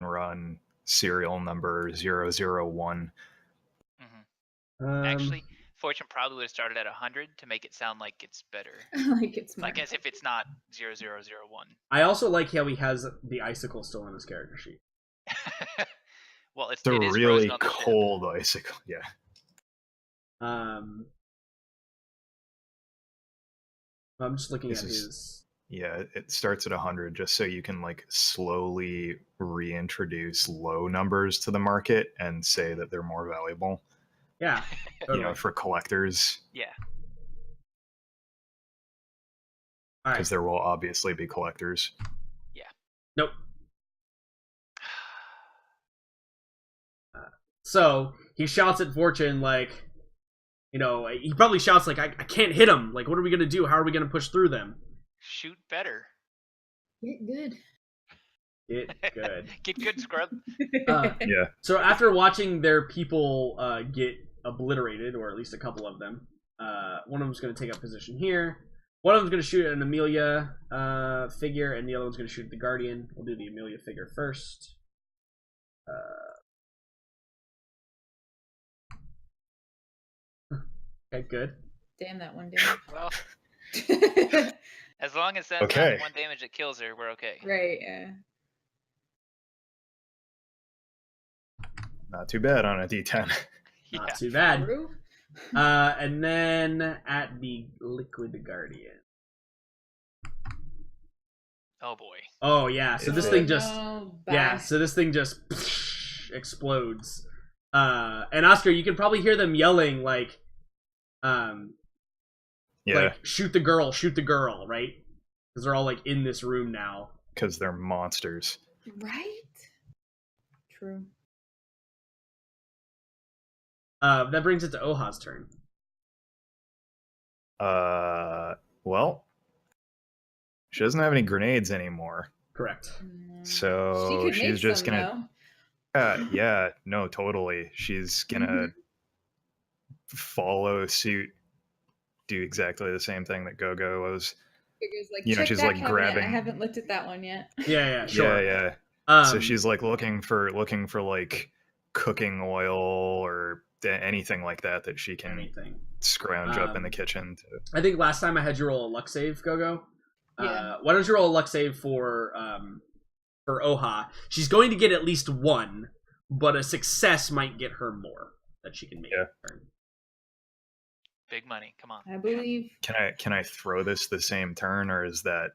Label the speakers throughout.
Speaker 1: run serial number 001.
Speaker 2: Actually, Fortune probably would have started at 100 to make it sound like it's better.
Speaker 3: Like it's more.
Speaker 2: Like as if it's not 0001.
Speaker 4: I also like how he has the icicle still on his character sheet.
Speaker 2: Well,
Speaker 1: It's a
Speaker 2: it is
Speaker 1: really
Speaker 2: frozen on the
Speaker 1: cold icicle. Yeah.
Speaker 4: I'm just looking at his.
Speaker 1: Yeah, it starts at 100 just so you can like slowly reintroduce low numbers to the market and say that they're more valuable.
Speaker 4: Yeah,
Speaker 1: you know, for collectors.
Speaker 2: Yeah.
Speaker 1: Because there will obviously be collectors.
Speaker 2: Yeah.
Speaker 4: Nope. So he shouts at Fortune like, you know, he probably shouts like, I can't hit him. Like, what are we going to do? How are we going to push through them?
Speaker 2: Shoot better.
Speaker 3: Get good.
Speaker 4: Get good.
Speaker 2: Get good, scrub.
Speaker 1: Yeah.
Speaker 4: So after watching their people get obliterated, or at least a couple of them, one of them's going to take up position here. One of them's going to shoot at an Amelia figure, and the other one's going to shoot at the Guardian. We'll do the Amelia figure first. Okay, good.
Speaker 3: Damn, that one did.
Speaker 2: Well, as long as that's not the one damage that kills her, we're okay.
Speaker 3: Right, yeah.
Speaker 1: Not too bad on a D10.
Speaker 4: Not too bad.
Speaker 3: True.
Speaker 4: And then at the Liquid Guardian.
Speaker 2: Oh boy.
Speaker 4: Oh yeah, so this thing just so this thing just explodes. And Oscar, you can probably hear them yelling like like shoot the girl, right? Because they're all like in this room now.
Speaker 1: Because they're monsters.
Speaker 3: Right? True.
Speaker 4: That brings it to Oha's turn.
Speaker 1: Well, she doesn't have any grenades anymore.
Speaker 4: Correct.
Speaker 1: So she's just gonna. Yeah, no, totally. She's gonna follow suit, do exactly the same thing that Go-Go was.
Speaker 3: Like,
Speaker 1: you know, she's like grabbing.
Speaker 3: I haven't looked at that one yet.
Speaker 4: Yeah, sure.
Speaker 1: Yeah. So she's like looking for like cooking oil or anything like that she can scrounge up in the kitchen.
Speaker 4: I think last time I had you roll a luck save, Go-Go.
Speaker 3: Yeah.
Speaker 4: Why don't you roll a luck save for Oha? She's going to get at least one, but a success might get her more that she can make.
Speaker 1: Yeah.
Speaker 2: Big money, come on.
Speaker 3: I believe.
Speaker 1: Can I throw this the same turn, or is that?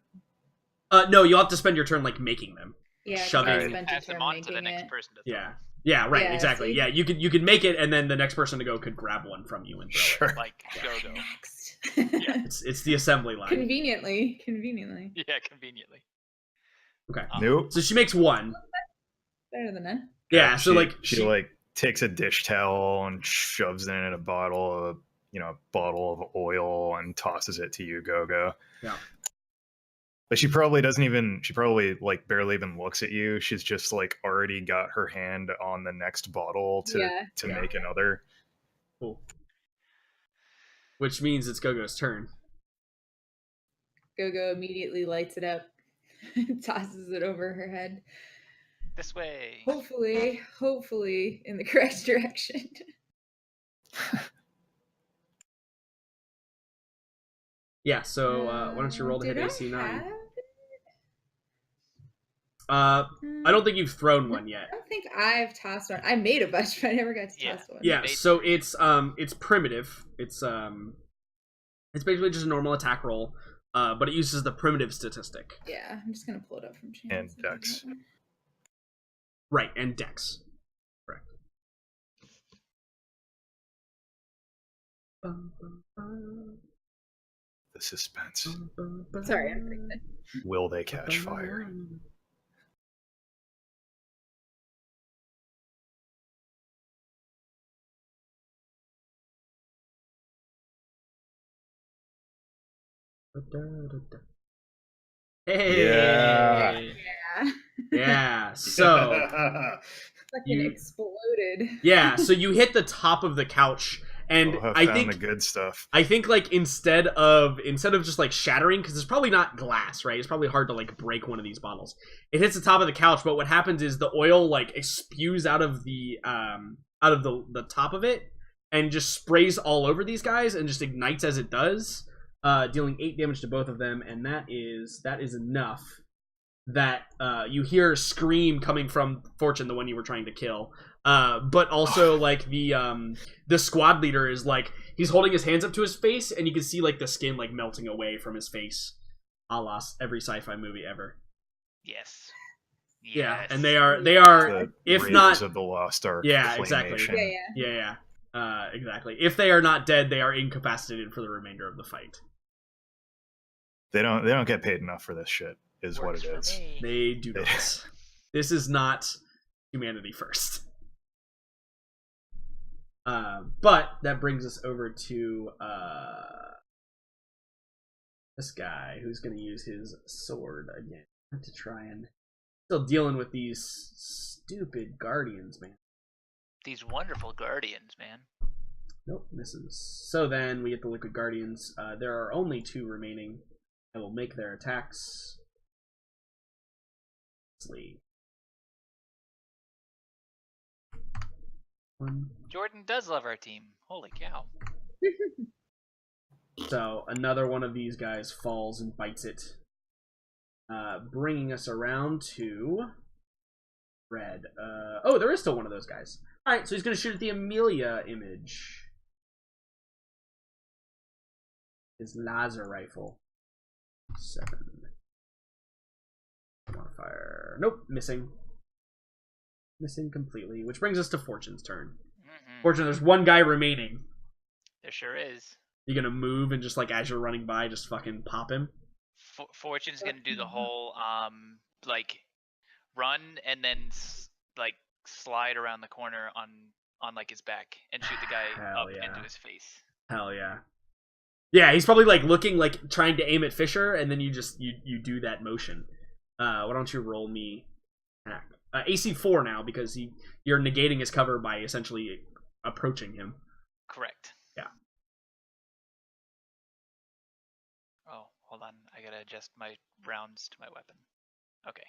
Speaker 4: No, you'll have to spend your turn like making them.
Speaker 3: Yeah,
Speaker 4: shoving.
Speaker 2: Pass them on to the next person to throw.
Speaker 4: Yeah, right,
Speaker 3: Yeah,
Speaker 4: exactly.
Speaker 3: see?
Speaker 4: Yeah, you could make it, and then the next person to go could grab one from you and throw it.
Speaker 2: Like Go-Go.
Speaker 3: Next.
Speaker 2: Yeah.
Speaker 4: It's the assembly line.
Speaker 3: Conveniently.
Speaker 2: Yeah, conveniently.
Speaker 4: Okay.
Speaker 1: Nope.
Speaker 4: So she makes one.
Speaker 3: Better than none.
Speaker 4: Yeah. So
Speaker 1: she like takes a dish towel and shoves it in a bottle of of oil and tosses it to you, Go-Go.
Speaker 4: Yeah.
Speaker 1: But she probably like barely even looks at you. She's just like already got her hand on the next bottle to make another.
Speaker 4: Cool. Which means it's Go-Go's turn.
Speaker 3: Go-Go immediately lights it up, tosses it over her head.
Speaker 2: This way.
Speaker 3: Hopefully in the correct direction.
Speaker 4: Yeah, so why don't you roll to hit AC 9? I don't think you've thrown one yet.
Speaker 3: I don't think I've tossed one. I made a bunch, but I never got to toss one.
Speaker 4: Yeah, so it's primitive. It's basically just a normal attack roll, but it uses the primitive statistic.
Speaker 3: Yeah, I'm just gonna pull it up from chance.
Speaker 1: And Dex.
Speaker 4: Right, and Dex. Correct.
Speaker 1: The suspense.
Speaker 3: Sorry, I'm pretty good.
Speaker 1: Will they catch fire?
Speaker 4: Hey! Yeah, so...
Speaker 3: Fucking exploded.
Speaker 4: Yeah, so you hit the top of the couch, And I think
Speaker 1: the good stuff.
Speaker 4: I think like instead of just like shattering, because it's probably not glass, right? It's probably hard to like break one of these bottles. It hits the top of the couch, but what happens is the oil like spews out of the top of it and just sprays all over these guys and just ignites as it does, dealing 8 damage to both of them. And that is enough that you hear a scream coming from Fortune, the one you were trying to kill. But also like the squad leader is like, he's holding his hands up to his face and you can see like the skin like melting away from his face, a la every sci-fi movie ever.
Speaker 2: Yes.
Speaker 4: Yeah, and they are if
Speaker 1: Raiders
Speaker 4: not
Speaker 1: of the Lost Ark.
Speaker 4: Yeah, exactly. Yeah. Exactly. If they are not dead, they are incapacitated for the remainder of the fight.
Speaker 1: They don't get paid enough for this shit, is
Speaker 2: Works
Speaker 1: what it is.
Speaker 4: They do not. This is not humanity first. But that brings us over to this guy who's going to use his sword again to try and still dealing with these stupid guardians, man.
Speaker 2: These wonderful guardians, man.
Speaker 4: Nope, misses. So then we get the liquid guardians. There are only 2 remaining. I will make their attacks.
Speaker 2: Jordan does love our team. Holy cow.
Speaker 4: So another one of these guys falls and bites it. Bringing us around to red. Oh, there is still one of those guys. Alright, so he's going to shoot at the Amelia image. His laser rifle. 7. Modifier. Nope, missing. Missing completely, which brings us to Fortune's turn. Fortune, there's one guy remaining.
Speaker 2: There sure is.
Speaker 4: You gonna move and just like as you're running by, just fucking pop him?
Speaker 2: Fortune's gonna do the whole like run and then like slide around the corner on like his back and shoot the guy up into his face.
Speaker 4: Hell yeah. Yeah, he's probably like looking like trying to aim at Fisher, and then you just you do that motion. Why don't you roll me attack? AC 4 now because you're negating his cover by essentially approaching him.
Speaker 2: Correct.
Speaker 4: Yeah.
Speaker 2: Oh, hold on. I gotta adjust my rounds to my weapon. Okay.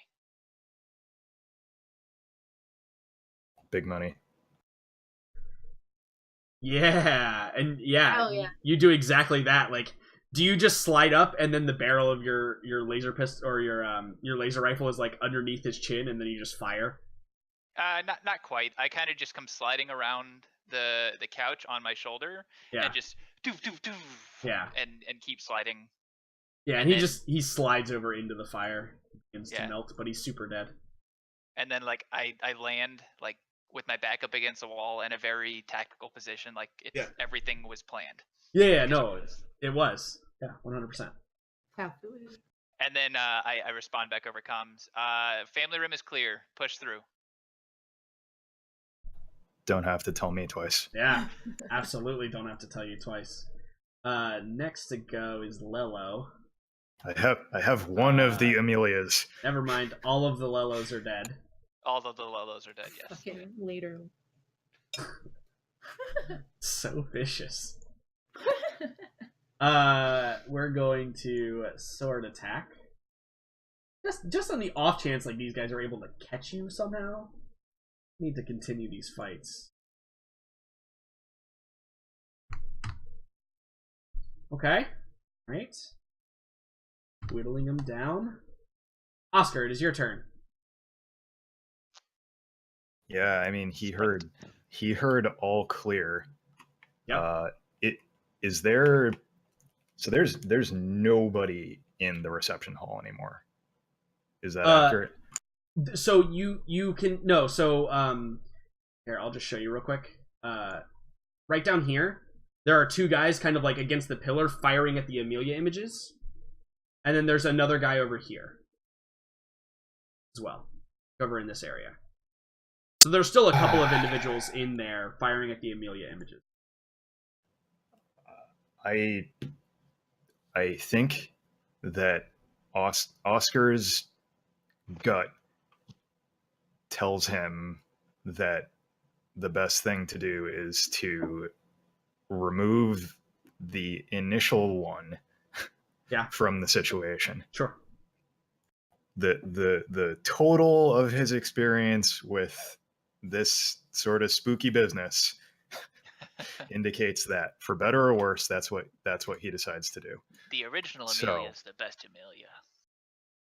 Speaker 1: Big money.
Speaker 4: Yeah, and
Speaker 3: Hell yeah.
Speaker 4: you do exactly that. Like, do you just slide up and then the barrel of your laser pistol or your laser rifle is like underneath his chin and then you just fire?
Speaker 2: Not quite. I kind of just come sliding around the couch on my shoulder and just doof doof doof.
Speaker 4: Yeah.
Speaker 2: And keep sliding.
Speaker 4: Yeah, and he slides over into the fire, begins to melt, but he's super dead.
Speaker 2: And then like I land like with my back up against the wall in a very tactical position, like everything was planned.
Speaker 4: Yeah, no, it was. Yeah, 100%.
Speaker 2: And then I respond back over comms. Family room is clear. Push through.
Speaker 1: Don't have to tell me twice.
Speaker 4: Yeah, absolutely don't have to tell you twice. Next to go is Lello.
Speaker 1: I have one of the Amelias.
Speaker 4: Never mind, all of the Lellos are dead.
Speaker 2: All of the Lellos are dead, yes.
Speaker 3: Okay, later.
Speaker 4: So vicious. We're going to sword attack. Just on the off chance like these guys are able to catch you somehow. Need to continue these fights. Okay. Right. Whittling them down. Oscar, it is your turn.
Speaker 1: Yeah, I mean he heard all clear.
Speaker 4: Yeah.
Speaker 1: Is there so there's nobody in the reception hall anymore. Is that accurate?
Speaker 4: So you can no, so here, I'll just show you real quick. Right down here, there are 2 guys kind of like against the pillar firing at the Amelia images. And then there's another guy over here as well, over in this area. So there's still a couple of individuals in there firing at the Amelia images.
Speaker 1: I think that Oscar's gut tells him that the best thing to do is to remove the initial one from the situation.
Speaker 4: Sure.
Speaker 1: The total of his experience with this sort of spooky business indicates that, for better or worse, that's what he decides to do.
Speaker 2: The original Amelia is the best Amelia.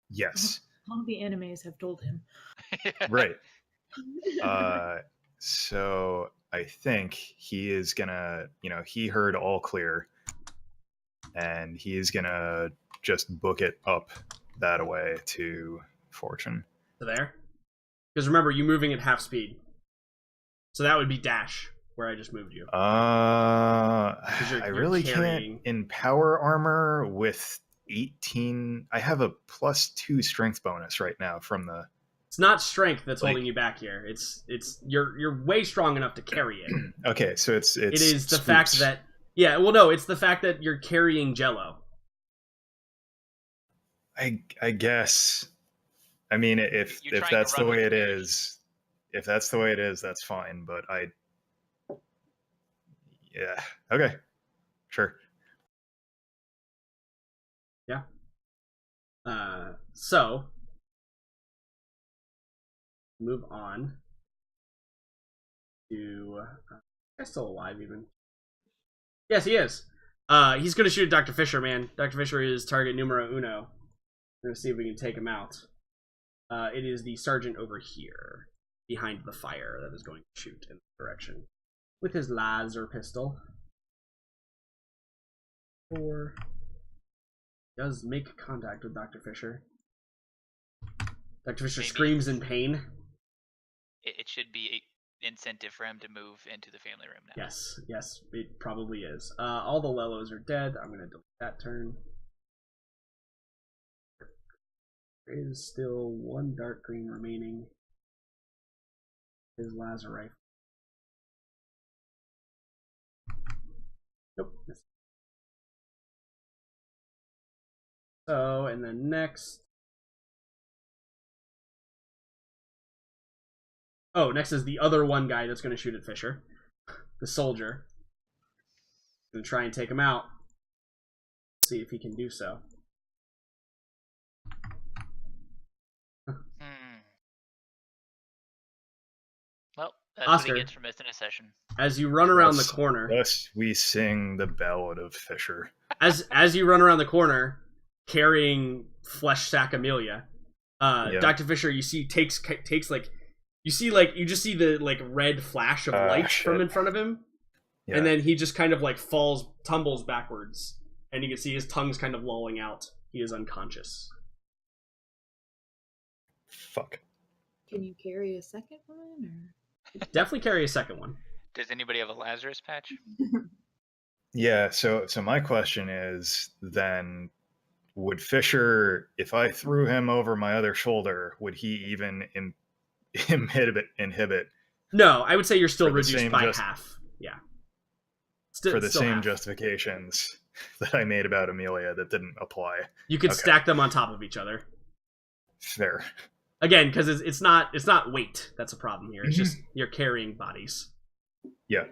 Speaker 1: Yes.
Speaker 3: All the animes have told him.
Speaker 1: Right. So I think he is gonna, he heard all clear, and he's gonna just book it up that way to Fortune.
Speaker 4: To there? Because remember, you're moving at half speed. So that would be dash, where I just moved you.
Speaker 1: I really can't in power armor with 18. I have a +2 strength bonus right now from the...
Speaker 4: It's not strength that's holding you back here. It's you're way strong enough to carry it.
Speaker 1: Okay, so it
Speaker 4: is the fact that... Yeah, well, no, it's the fact that you're carrying Jello.
Speaker 1: I guess. I mean, if that's the way it is, that's fine. But yeah, okay, sure.
Speaker 4: Yeah. So move on to. He's still alive, even. Yes, he is. He's gonna shoot at Dr. Fisher, man. Dr. Fisher is target numero uno. We're gonna see if we can take him out. It is the sergeant over here, behind the fire, that is going to shoot in the direction with his laser pistol. 4 does make contact with Dr. Fisher. Dr. Fisher screams in pain.
Speaker 2: It should be an incentive for him to move into the family room now.
Speaker 4: Yes, it probably is. All the Lelos are dead. I'm gonna delete that turn. There is still 1 dark green remaining. His laser rifle. Nope. So, and then next. Oh, next is the other one guy that's going to shoot at Fisher. The soldier. Going to try and take him out. See if he can do so.
Speaker 2: Well, that's
Speaker 4: Oscar,
Speaker 2: what he gets for missing a session.
Speaker 4: As you run around the corner,
Speaker 1: thus we sing the ballad of Fisher.
Speaker 4: As you run around the corner, carrying Flesh Sack Amelia, Dr. Fisher, you see takes like you just see the like red flash of light from in front of him, and then he just kind of like tumbles backwards, and you can see his tongue's kind of lolling out. He is unconscious.
Speaker 1: Fuck.
Speaker 3: Can you carry a second one? Or?
Speaker 4: Definitely carry a second one.
Speaker 2: Does anybody have a Lazarus patch?
Speaker 1: Yeah, so my question is then, would Fisher, if I threw him over my other shoulder, would he even inhibit?
Speaker 4: No, I would say you're still reduced by half. Yeah.
Speaker 1: For the same justifications that I made about Amelia that didn't apply.
Speaker 4: You could stack them on top of each other.
Speaker 1: Fair.
Speaker 4: Again, because it's not weight that's a problem here. It's just you're carrying bodies.
Speaker 1: Yeah.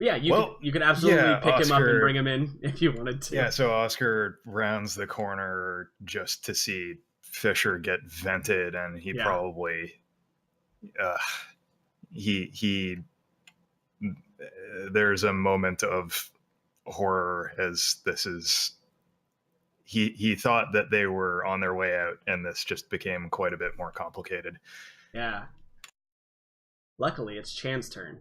Speaker 4: Yeah, you could absolutely pick him up and bring him in if you wanted to.
Speaker 1: Yeah, so Oscar rounds the corner just to see Fisher get vented, and he probably there's a moment of horror as this is. He thought that they were on their way out, and this just became quite a bit more complicated.
Speaker 4: Yeah. Luckily, it's Chan's turn.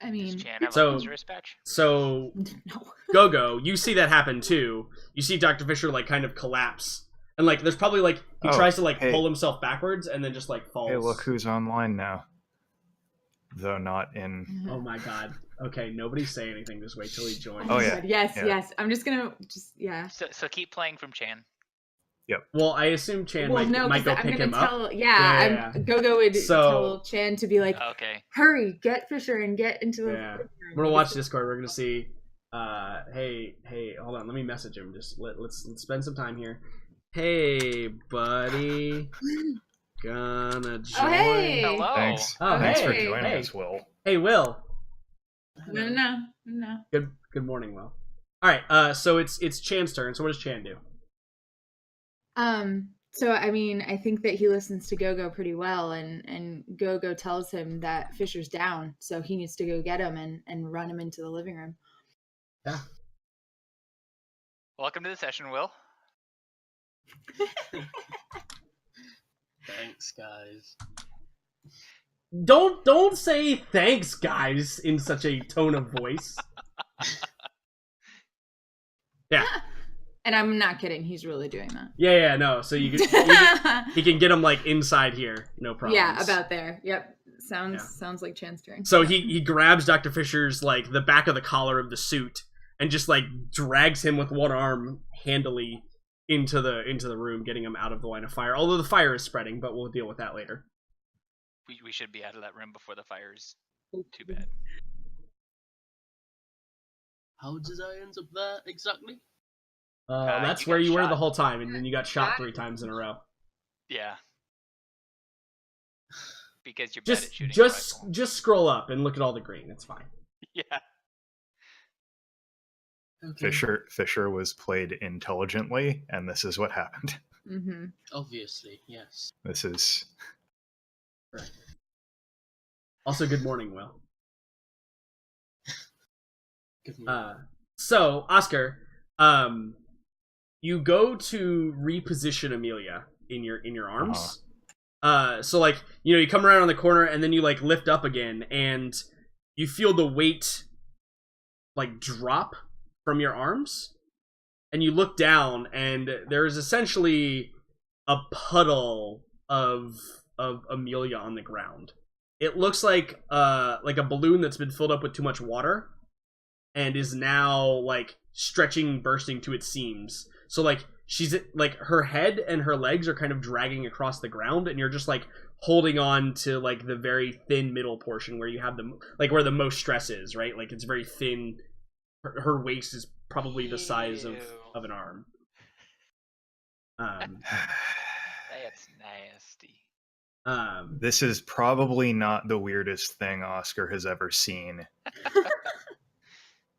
Speaker 3: I mean,
Speaker 2: does Chan have a Lazarus patch?
Speaker 4: So
Speaker 3: no.
Speaker 4: Go, you see that happen too. You see Dr. Fisher like kind of collapse, and like there's probably like he tries to like pull himself backwards and then just like falls.
Speaker 1: Hey, look who's online now. Though not in.
Speaker 4: Oh my god. Okay, nobody say anything. Just wait till he joins.
Speaker 1: Oh yeah.
Speaker 3: Yes. I'm just gonna
Speaker 2: So keep playing from Chan.
Speaker 1: Yep.
Speaker 4: Well, I assume Chan might go pick him up.
Speaker 3: Go-Go would tell Chan to be like,
Speaker 2: okay,
Speaker 3: hurry, get Fisher and get into the.
Speaker 4: Yeah. We're gonna watch Discord. We're gonna see. Hey, hold on. Let me message him. Just let's spend some time here. Hey, buddy. gonna join.
Speaker 3: Oh, hey.
Speaker 2: Hello.
Speaker 1: Thanks.
Speaker 4: Oh,
Speaker 1: Thanks for
Speaker 3: hey.
Speaker 1: joining
Speaker 4: Hey.
Speaker 1: us, Will.
Speaker 4: Hey, Will.
Speaker 3: No.
Speaker 4: Good morning, Will. All right. So it's Chan's turn. So what does Chan do?
Speaker 3: So I mean, I think that he listens to Gogo pretty well, and Gogo tells him that Fisher's down, so he needs to go get him and run him into the living room.
Speaker 4: Yeah.
Speaker 2: Welcome to the session, Will.
Speaker 5: Thanks, guys.
Speaker 4: Don't say thanks, guys, in such a tone of voice. Yeah.
Speaker 3: And I'm not kidding. He's really doing that.
Speaker 4: Yeah, no. So he can get him like inside here, no problem.
Speaker 3: Yeah, about there. Yep. Sounds like Chan's turn.
Speaker 4: So he grabs Dr. Fisher's like the back of the collar of the suit and just like drags him with one arm handily into the room, getting him out of the line of fire. Although the fire is spreading, but we'll deal with that later.
Speaker 2: We should be out of that room before the fire's too bad.
Speaker 5: How did I end up there exactly?
Speaker 4: That's
Speaker 2: you
Speaker 4: where
Speaker 2: got
Speaker 4: you were
Speaker 2: shot.
Speaker 4: the whole time, and then you got shot 3 times in a row.
Speaker 2: Yeah. Because you're bad at
Speaker 4: Just
Speaker 2: shooting.
Speaker 4: just scroll up and look at all the green. It's fine.
Speaker 2: Yeah.
Speaker 5: Okay.
Speaker 1: Fisher was played intelligently, and this is what happened.
Speaker 3: Mm-hmm.
Speaker 5: Obviously, yes.
Speaker 1: This is
Speaker 4: Right. Also, good morning, Will.
Speaker 5: Give me.
Speaker 4: So Oscar, you go to reposition Amelia in your arms. So like you come around on the corner and then you like lift up again and you feel the weight like drop from your arms, and you look down and there's essentially a puddle of Amelia on the ground. It looks like a balloon that's been filled up with too much water and is now like stretching, bursting to its seams. So like she's like her head and her legs are kind of dragging across the ground, and you're just like holding on to like the very thin middle portion where you have the like where the most stress is, right? Like it's very thin. Her waist is probably the size of an arm.
Speaker 2: That's nasty.
Speaker 1: this is probably not the weirdest thing Oscar has ever seen.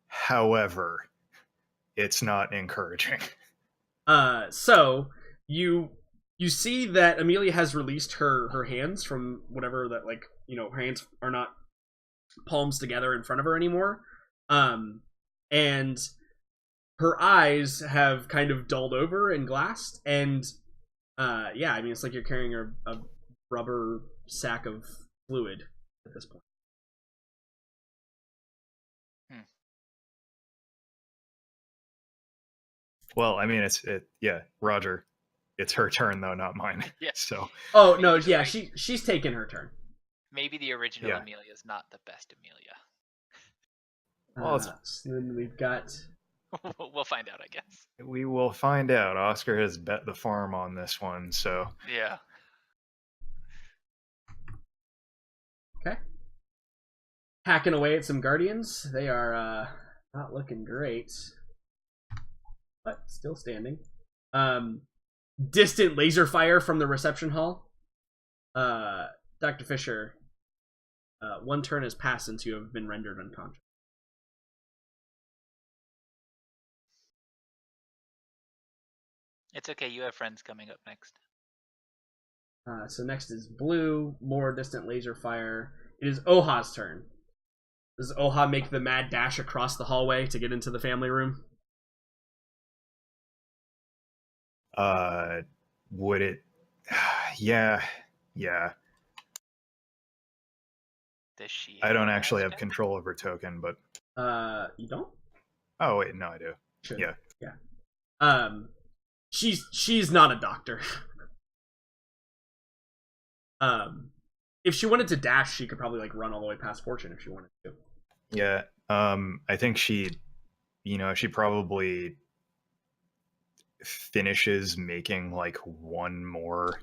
Speaker 1: However, it's not encouraging.
Speaker 4: So you see that Amelia has released her hands from whatever that like her hands are not palms together in front of her anymore. And her eyes have kind of dulled over and glassed, and yeah, I mean it's like you're carrying a rubber sack of fluid at this point.
Speaker 1: Well, I mean yeah, Roger. It's her turn though, not mine.
Speaker 2: Yeah.
Speaker 1: So
Speaker 4: Oh no, yeah, she's taken her turn.
Speaker 2: Maybe the original
Speaker 1: Yeah.
Speaker 2: Amelia is not the best Amelia.
Speaker 1: Well,
Speaker 4: So then we've got
Speaker 2: We'll find out, I guess.
Speaker 1: we will find out. Oscar has bet the farm on this one, so
Speaker 2: Yeah.
Speaker 4: okay. Hacking away at some guardians. They are not looking great. But still standing. Distant laser fire from the reception hall. Dr. Fisher, one turn has passed since you have been rendered unconscious.
Speaker 2: It's okay, you have friends coming up next.
Speaker 4: So next is blue, more distant laser fire. It is Oha's turn. Does Oha make the mad dash across the hallway to get into the family room?
Speaker 1: would it yeah.
Speaker 2: Does she
Speaker 1: I don't
Speaker 2: have
Speaker 1: actually have
Speaker 2: that?
Speaker 1: control of her token, but
Speaker 4: You don't?
Speaker 1: oh wait, no I do.
Speaker 4: Sure.
Speaker 1: Yeah.
Speaker 4: She's not a doctor. If she wanted to dash, she could probably like run all the way past Fortune if she wanted to.
Speaker 1: Yeah. I think she probably finishes making like one more.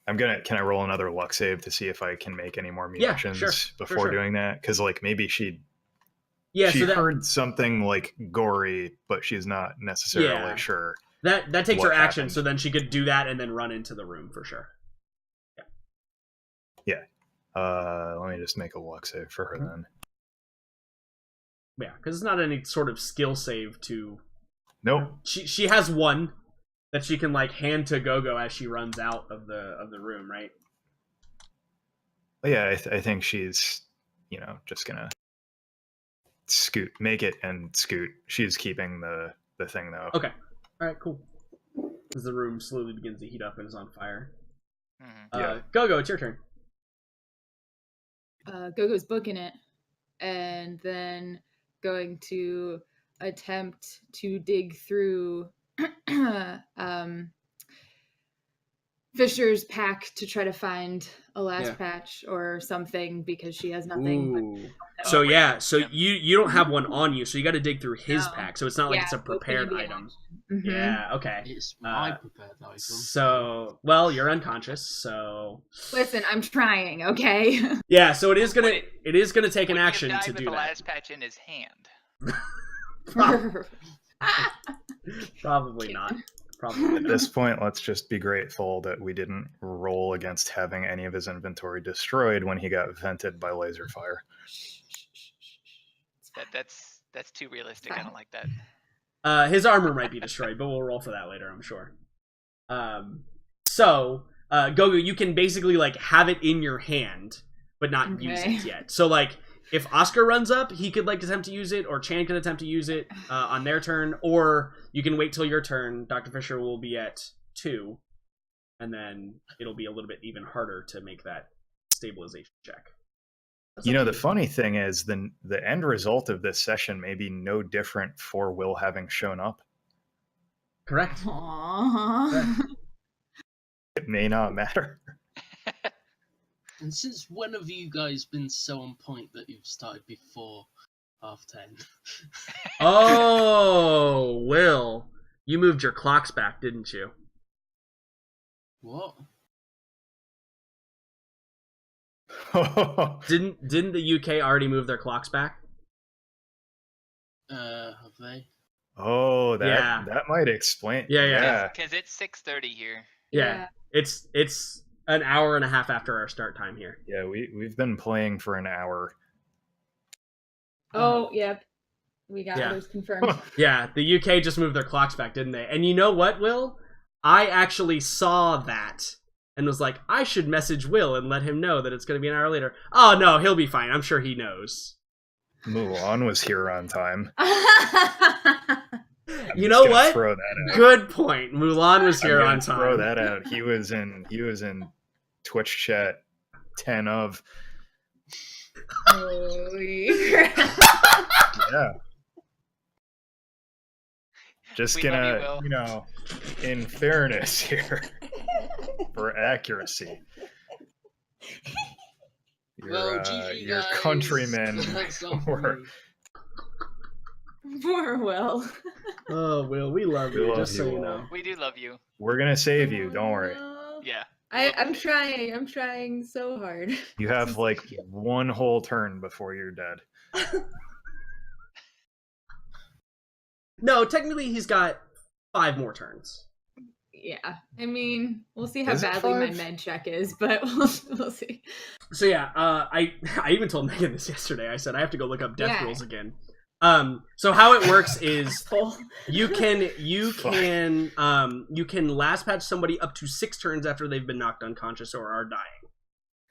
Speaker 1: Can I roll another luck save to see if I can make any more munitions
Speaker 4: sure,
Speaker 1: before
Speaker 4: sure.
Speaker 1: doing that? Because like maybe she
Speaker 4: So that,
Speaker 1: heard something like gory, but she's not necessarily
Speaker 4: Yeah.
Speaker 1: sure.
Speaker 4: that takes her
Speaker 1: what
Speaker 4: action,
Speaker 1: happened.
Speaker 4: so then she could do that and then run into the room for sure.
Speaker 1: Let me just make a luck save for her then.
Speaker 4: Yeah, because it's not any sort of skill save to.
Speaker 1: Nope.
Speaker 4: She has one that she can like hand to Gogo as she runs out of the room, right?
Speaker 1: But yeah, I think she's, just gonna scoot, make it and scoot. She's keeping the thing though.
Speaker 4: Okay. All right. Cool. As the room slowly begins to heat up and is on fire.
Speaker 2: Mhm.
Speaker 4: Gogo, it's your turn.
Speaker 3: Gogo's booking it, and then going to attempt to dig through Fisher's pack to try to find a last patch or something because she has nothing.
Speaker 4: Ooh. So you don't have one on you, so you got to dig through his
Speaker 3: No.
Speaker 4: pack. So it's not like it's a
Speaker 3: it's gonna
Speaker 4: prepared
Speaker 3: be an
Speaker 4: item.
Speaker 3: Mhm.
Speaker 4: Yeah. Okay.
Speaker 5: It's my prepared item.
Speaker 4: So you're unconscious. So
Speaker 3: Listen, I'm trying. Okay.
Speaker 4: yeah. So it is gonna
Speaker 2: Would
Speaker 4: take an
Speaker 2: Would he have
Speaker 4: action
Speaker 2: died
Speaker 4: to
Speaker 2: with
Speaker 4: do
Speaker 2: the
Speaker 4: that.
Speaker 2: last patch in his hand?
Speaker 4: Probably not. Probably
Speaker 1: At
Speaker 4: not.
Speaker 1: this point, let's just be grateful that we didn't roll against having any of his inventory destroyed when he got vented by laser fire.
Speaker 2: That's too realistic. I don't like that.
Speaker 4: His armor might be destroyed, but we'll roll for that later, I'm sure. So Gogo, you can basically like have it in your hand, but not use it yet. So like, if Oscar runs up, he could like attempt to use it, or Chan could attempt to use it on their turn, or you can wait till your turn. Dr. Fisher will be at 2, and then it'll be a little bit even harder to make that stabilization check.
Speaker 1: The funny thing is, the end result of this session may be no different for Will having shown up.
Speaker 4: Correct.
Speaker 3: Aww.
Speaker 1: It may not matter.
Speaker 5: And since when have you guys been so on point that you've started before 10:30?
Speaker 4: Oh, Will, you moved your clocks back, didn't you?
Speaker 5: What?
Speaker 4: Didn't the UK already move their clocks back?
Speaker 5: Have they?
Speaker 1: Oh,
Speaker 4: Yeah.
Speaker 1: that might explain.
Speaker 4: Yeah.
Speaker 2: Because it's 6:30 here.
Speaker 4: Yeah. It's an hour and a half after our start time here.
Speaker 1: Yeah, we've been playing for an hour.
Speaker 3: Oh, yep. We got those confirmed.
Speaker 4: Yeah, the UK just moved their clocks back, didn't they? And you know what, Will? I actually saw that and was like, I should message Will and let him know that it's going to be an hour later. Oh, no, he'll be fine. I'm sure he knows.
Speaker 1: Mulan was here on time.
Speaker 4: You know what?
Speaker 1: Throw that out.
Speaker 4: Good point. Mulan was here on time.
Speaker 1: Throw that out. He was in Twitch chat 10 of.
Speaker 3: Holy crap.
Speaker 1: Yeah. Just
Speaker 2: We
Speaker 1: gonna,
Speaker 2: love you, Will.
Speaker 1: in fairness here, for accuracy,
Speaker 5: Well, GG
Speaker 1: your
Speaker 5: guys.
Speaker 1: countrymen
Speaker 5: That's all
Speaker 1: were.
Speaker 5: for me.
Speaker 3: Poor Will.
Speaker 4: Oh, Will, we love
Speaker 1: We
Speaker 4: you,
Speaker 1: love
Speaker 4: just so
Speaker 1: you
Speaker 4: you
Speaker 1: all.
Speaker 4: know.
Speaker 2: We do love you.
Speaker 1: We're gonna save you. Don't worry.
Speaker 3: No.
Speaker 2: Yeah.
Speaker 3: I'm trying. I'm trying so hard.
Speaker 1: You have like one whole turn before you're dead.
Speaker 4: No, technically he's got 5 more turns.
Speaker 3: Yeah. I mean, we'll see how
Speaker 1: Is it
Speaker 3: badly my
Speaker 1: 5?
Speaker 3: med check is, but we'll see.
Speaker 4: So yeah, I even told Megan this yesterday. I said I have to go look up death rules again. So how it works is you can last patch somebody up to 6 turns after they've been knocked unconscious or are dying.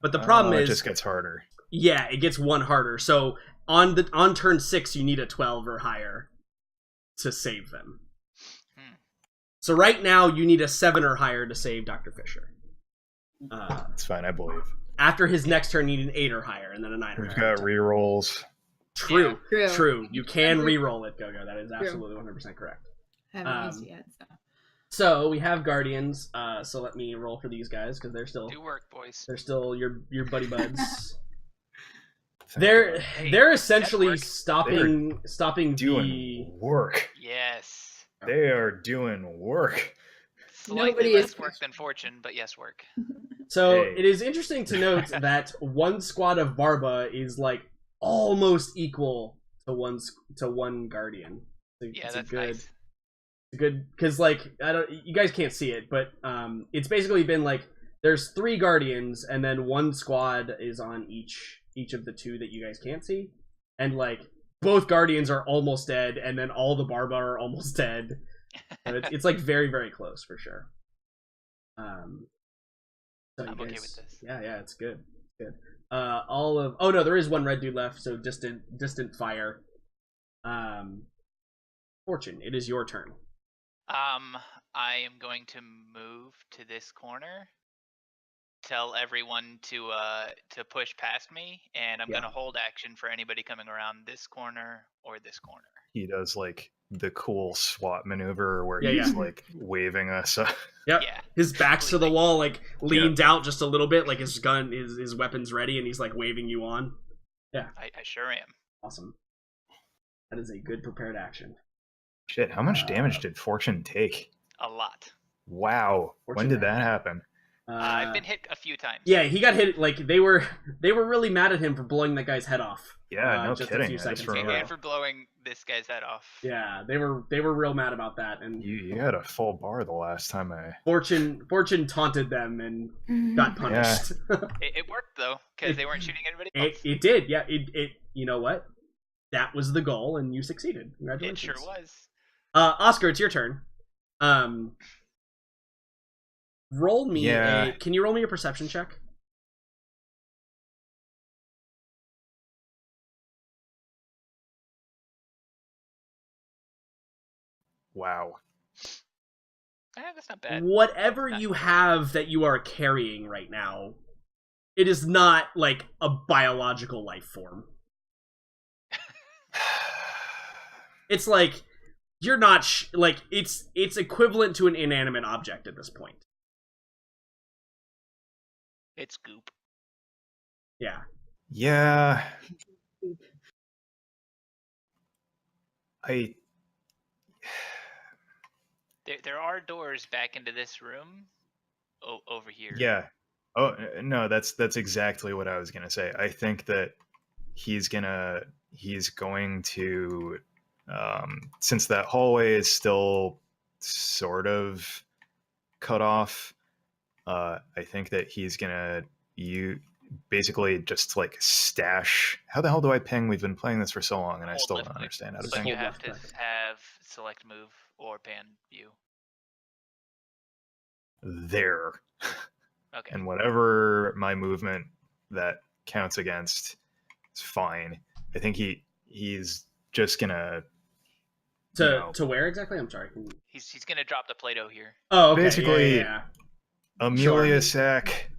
Speaker 4: But the problem is
Speaker 1: it just gets harder.
Speaker 4: Yeah, it gets 1 harder. So on turn 6 you need a 12 or higher to save them. So right now you need a 7 or higher to save Dr. Fisher.
Speaker 1: It's fine, I believe.
Speaker 4: After his next turn, you need an 8 or higher, and then a 9 or
Speaker 1: We've
Speaker 4: higher.
Speaker 1: got rerolls.
Speaker 4: True.
Speaker 3: Yeah.
Speaker 4: True. You can re-roll it, Gogo. That is absolutely 100% correct.
Speaker 3: I haven't used it yet, so.
Speaker 4: So we have Guardians. So let me roll for these guys because they're still
Speaker 2: Do work, boys.
Speaker 4: they're still your buddy buds.
Speaker 1: Thank
Speaker 4: they're
Speaker 2: Hey,
Speaker 4: they're essentially
Speaker 2: work.
Speaker 4: stopping
Speaker 1: doing work.
Speaker 2: Yes.
Speaker 1: They are doing work.
Speaker 2: Slightly
Speaker 3: Nobody
Speaker 2: less
Speaker 3: is-
Speaker 2: work than fortune, but yes, work.
Speaker 4: So
Speaker 1: Hey.
Speaker 4: it is interesting to note that one squad of Barba is like almost equal to one Guardian.
Speaker 2: Yeah, that's nice.
Speaker 4: Good, because like you guys can't see it, but it's basically been like there's 3 guardians, and then 1 squad is on each of the 2 that you guys can't see, and like both guardians are almost dead, and then all the Barba are almost dead. So it's like very, very close for sure. So
Speaker 2: I'm okay with this.
Speaker 4: Yeah, it's good. Good. Oh no, there is 1 red dude left, so distant fire. Fortune, it is your turn.
Speaker 2: I am going to move to this corner. Tell everyone to push past me, and I'm gonna hold action for anybody coming around this corner or this corner.
Speaker 1: He does like the cool SWAT maneuver where
Speaker 4: Yeah,
Speaker 1: he's
Speaker 4: yeah.
Speaker 1: like waving us.
Speaker 4: Yep.
Speaker 2: Yeah.
Speaker 4: His back's to the
Speaker 2: Completely.
Speaker 4: wall, like leaned out just a little bit, like his gun, his weapon's ready, and he's like waving you on. Yeah.
Speaker 2: I sure am.
Speaker 4: Awesome. That is a good prepared action.
Speaker 1: Shit, how much damage did Fortune take?
Speaker 2: A lot.
Speaker 1: Wow. When did that happen?
Speaker 2: I've been hit a few times.
Speaker 4: Yeah, he got hit. Like they were really mad at him for blowing that guy's head off.
Speaker 1: Yeah, no
Speaker 4: just
Speaker 1: kidding.
Speaker 4: a few
Speaker 1: I
Speaker 4: seconds
Speaker 1: just
Speaker 4: ago.
Speaker 1: remember.
Speaker 2: And for blowing this guy's head off.
Speaker 4: Yeah, they were real mad about that, and
Speaker 1: You had a full bar the last time I.
Speaker 4: Fortune taunted them and got punished.
Speaker 2: It worked though, because they weren't shooting anybody else.
Speaker 4: It did, yeah. It you know what? That was the goal, and you succeeded.
Speaker 2: It
Speaker 4: Congratulations.
Speaker 2: sure was.
Speaker 4: Oscar, it's your turn. Roll me
Speaker 1: Yeah.
Speaker 4: Can you roll me a perception check?
Speaker 1: Wow.
Speaker 2: That's not bad.
Speaker 4: Whatever
Speaker 2: Not
Speaker 4: you
Speaker 2: bad.
Speaker 4: have that you are carrying right now, it is not like a biological life form. It's like you're not like it's equivalent to an inanimate object at this point.
Speaker 2: It's goop.
Speaker 4: Yeah.
Speaker 1: Yeah.
Speaker 2: There are doors back into this room over here.
Speaker 1: Yeah. Oh no, that's exactly what I was gonna say. I think that he's going to since that hallway is still sort of cut off, I think that he's gonna basically just like stash. How the hell do I ping? We've been playing this for so long and I
Speaker 2: Hold
Speaker 1: still
Speaker 2: left
Speaker 1: don't
Speaker 2: click,
Speaker 1: understand how to
Speaker 2: but
Speaker 1: ping.
Speaker 2: you
Speaker 4: Hold
Speaker 2: have
Speaker 4: left
Speaker 2: to
Speaker 4: click.
Speaker 2: have select move or pan view.
Speaker 1: There.
Speaker 2: Okay.
Speaker 1: And whatever my movement that counts against is fine. I think he's just gonna
Speaker 4: To where exactly? I'm sorry.
Speaker 2: He's gonna drop the Play-Doh here.
Speaker 4: Oh, okay.
Speaker 1: Basically-
Speaker 4: yeah.
Speaker 1: Amelia Sack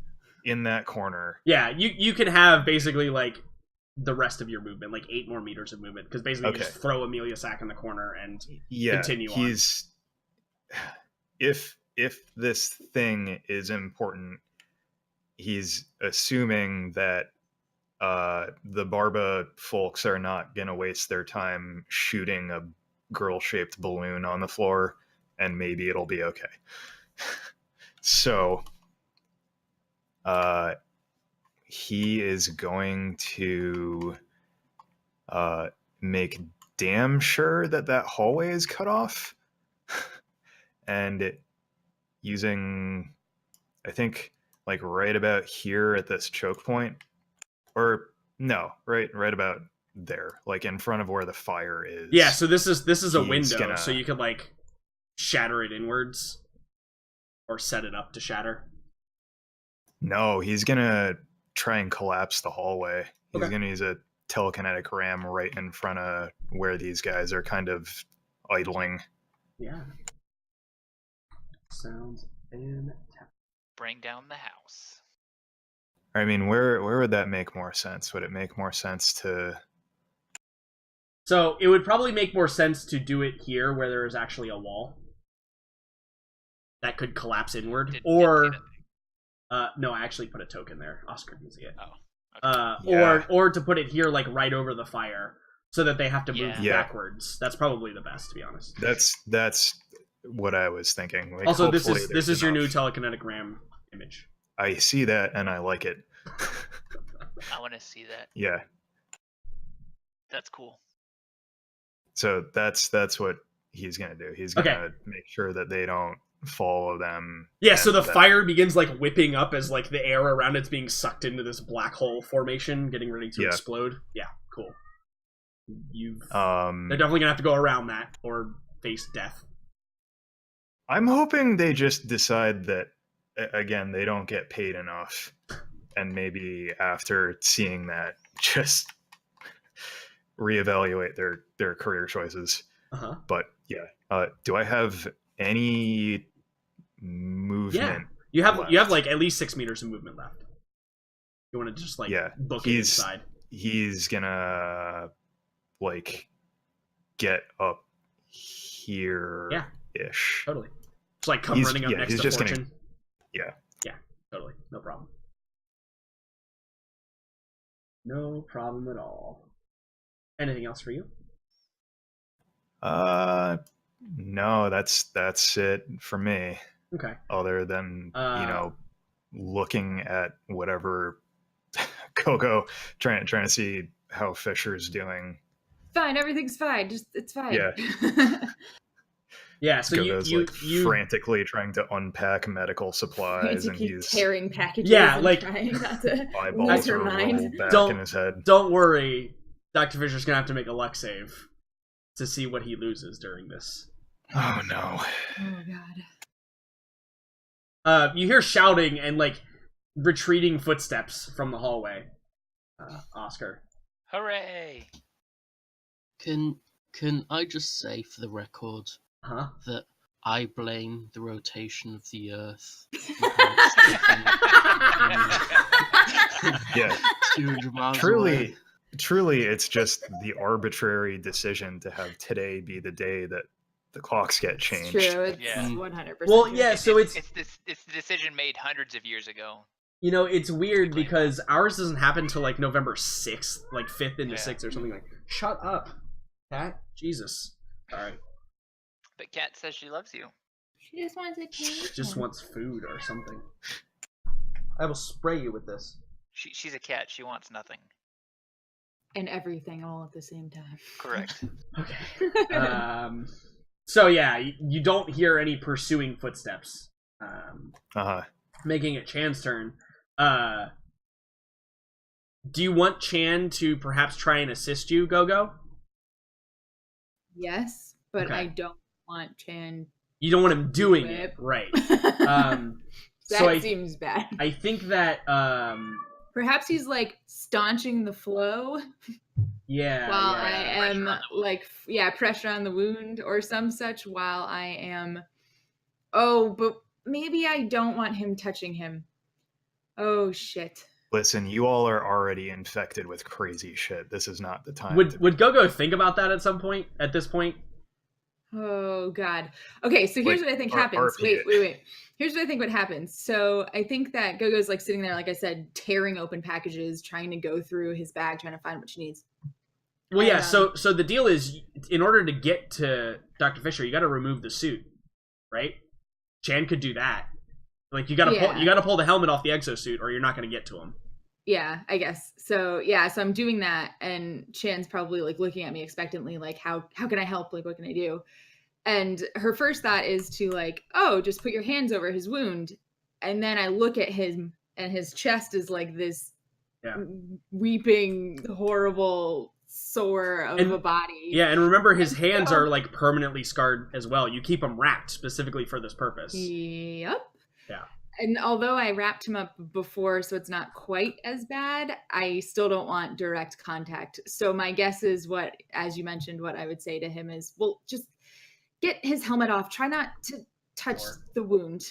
Speaker 1: in that corner.
Speaker 4: Yeah, you can have basically like the rest of your movement, like 8 more meters of movement, because basically you
Speaker 1: Okay.
Speaker 4: just throw Amelia Sack in the corner and
Speaker 1: Yeah,
Speaker 4: continue on.
Speaker 1: he's if this thing is important, he's assuming that the Barba folks are not gonna waste their time shooting a girl-shaped balloon on the floor, and maybe it'll be okay. So he is going to make damn sure that hallway is cut off, and using, I think, like right about here at this choke point, or no, right about there, like in front of where the fire is.
Speaker 4: Yeah, so this is a
Speaker 1: He's
Speaker 4: window,
Speaker 1: gonna-
Speaker 4: so you could like shatter it inwards or set it up to shatter.
Speaker 1: No, he's gonna try and collapse the hallway. He's
Speaker 4: Okay.
Speaker 1: gonna use a telekinetic ram right in front of where these guys are kind of idling.
Speaker 4: Yeah. Sounds fantastic.
Speaker 2: Bring down the house.
Speaker 1: I mean, where would that make more sense? Would it make more sense to?
Speaker 4: So it would probably make more sense to do it here where there is actually a wall that could collapse inward.
Speaker 2: Didn't
Speaker 4: Or
Speaker 2: see that.
Speaker 4: no, I actually put a token there. Oscar can see it.
Speaker 2: Oh. Okay.
Speaker 1: Yeah.
Speaker 4: Or to put it here like right over the fire so that they have to move
Speaker 1: Yeah.
Speaker 4: backwards. That's probably the best, to be honest.
Speaker 1: That's what I was thinking. Like,
Speaker 4: Also, this
Speaker 1: hopefully
Speaker 4: is this
Speaker 1: there's
Speaker 4: is your new
Speaker 1: enough.
Speaker 4: telekinetic ram image.
Speaker 1: I see that and I like it.
Speaker 2: I want to see that.
Speaker 1: Yeah.
Speaker 2: That's cool.
Speaker 1: So that's what he's gonna do. He's
Speaker 4: Okay.
Speaker 1: gonna make sure that they don't follow them.
Speaker 4: Yeah, so the
Speaker 1: that-
Speaker 4: fire begins like whipping up as like the air around it's being sucked into this black hole formation, getting ready to
Speaker 1: Yeah.
Speaker 4: explode. Yeah, cool. They're
Speaker 1: Um,
Speaker 4: definitely gonna have to go around that or face death.
Speaker 1: I'm hoping they just decide that again they don't get paid enough, and maybe after seeing that, just reevaluate their career choices.
Speaker 4: Uh-huh.
Speaker 1: But yeah, do I have any movement?
Speaker 4: You have
Speaker 1: left?
Speaker 4: like at least 6 meters of movement left. You want to just like
Speaker 1: Yeah,
Speaker 4: book it inside.
Speaker 1: He's gonna like get up here ish.
Speaker 4: Totally. Just like come
Speaker 1: He's-
Speaker 4: running up
Speaker 1: yeah,
Speaker 4: next
Speaker 1: he's
Speaker 4: to
Speaker 1: just gonna-
Speaker 4: Fortune.
Speaker 1: Yeah.
Speaker 4: Yeah, totally. No problem. No problem at all. Anything else for you?
Speaker 1: No, that's it for me.
Speaker 4: Okay.
Speaker 1: Other than
Speaker 4: Uh,
Speaker 1: looking at whatever Coco trying to see how Fisher's doing.
Speaker 3: Fine, everything's fine. Just it's fine.
Speaker 1: Yeah.
Speaker 4: Yeah, so
Speaker 1: Coco's
Speaker 4: you
Speaker 1: frantically trying to unpack medical supplies, and
Speaker 3: keep
Speaker 1: he's
Speaker 3: tearing packages.
Speaker 4: Yeah,
Speaker 3: and
Speaker 4: like-
Speaker 3: trying not to lose
Speaker 1: eyeballs
Speaker 3: her
Speaker 1: are
Speaker 3: mind.
Speaker 1: rolled back
Speaker 4: Don't-
Speaker 1: in his head.
Speaker 4: don't worry. Dr. Fisher's gonna have to make a luck save to see what he loses during this.
Speaker 1: Oh no!
Speaker 3: Oh god.
Speaker 4: You hear shouting and like retreating footsteps from the hallway. Oscar.
Speaker 2: Hooray!
Speaker 5: Can I just say for the record
Speaker 4: Huh?
Speaker 5: that I blame the rotation of the Earth.
Speaker 1: Yeah,
Speaker 5: 200 miles
Speaker 1: truly, it's just the arbitrary decision to have today be the day that the clocks get
Speaker 3: It's
Speaker 1: changed.
Speaker 3: true. It's
Speaker 2: Yeah.
Speaker 3: 100%.
Speaker 4: Well,
Speaker 3: true.
Speaker 4: yeah, so it's
Speaker 2: it's the decision made hundreds of years ago.
Speaker 4: you know, it's weird because ours doesn't happen till like November 6th, like 5th into
Speaker 2: Yeah.
Speaker 4: 6th or something like. Shut up, Cat. Jesus. All right.
Speaker 2: But Kat says she loves you.
Speaker 3: She just wants a cake.
Speaker 4: Just wants food or something. I will spray you with this.
Speaker 2: She's a cat. She wants nothing.
Speaker 3: And everything all at the same time.
Speaker 2: Correct.
Speaker 4: Okay. So yeah, you don't hear any pursuing footsteps. Making it Chan's turn. Do you want Chan to perhaps try and assist you, Go-Go?
Speaker 3: Yes, but
Speaker 4: Okay.
Speaker 3: I don't want Chan.
Speaker 4: You don't want him doing
Speaker 3: Do
Speaker 4: it,
Speaker 3: it.
Speaker 4: right?
Speaker 3: That
Speaker 4: So
Speaker 3: seems bad.
Speaker 4: I think that
Speaker 3: Perhaps he's like staunching the flow
Speaker 4: yeah.
Speaker 3: while
Speaker 4: yeah.
Speaker 3: I am
Speaker 2: Pressure on the
Speaker 3: like pressure on the wound or some such while I am. Oh, but maybe I don't want him touching him. Oh shit.
Speaker 1: Listen, you all are already infected with crazy shit. This is not the time.
Speaker 4: Would Go-Go think about that at some point? At this point?
Speaker 3: Oh god. Okay, so here's
Speaker 1: Like,
Speaker 3: what I think
Speaker 1: R-
Speaker 3: happens.
Speaker 1: RP
Speaker 3: Wait. Here's what I think what happens. So I think that Gogo's like sitting there, like I said, tearing open packages, trying to go through his bag, trying to find what she needs.
Speaker 4: Well, yeah.
Speaker 3: And,
Speaker 4: So the deal is, in order to get to Dr. Fisher, you got to remove the suit, right? Chan could do that. Like you got to pull the helmet off the exosuit, or you're not going to get to him.
Speaker 3: Yeah, I guess. So so I'm doing that, and Chan's probably like looking at me expectantly, like, how can I help? Like, what can I do? And her first thought is to like, oh, just put your hands over his wound. And then I look at him, and his chest is like this weeping, horrible sore of a body.
Speaker 4: Yeah, and remember his hands are like permanently scarred as well. You keep them wrapped specifically for this purpose.
Speaker 3: Yep.
Speaker 4: Yeah.
Speaker 3: And although I wrapped him up before, so it's not quite as bad, I still don't want direct contact. So my guess is as you mentioned, what I would say to him is, well, just get his helmet off. Try not to touch the wound.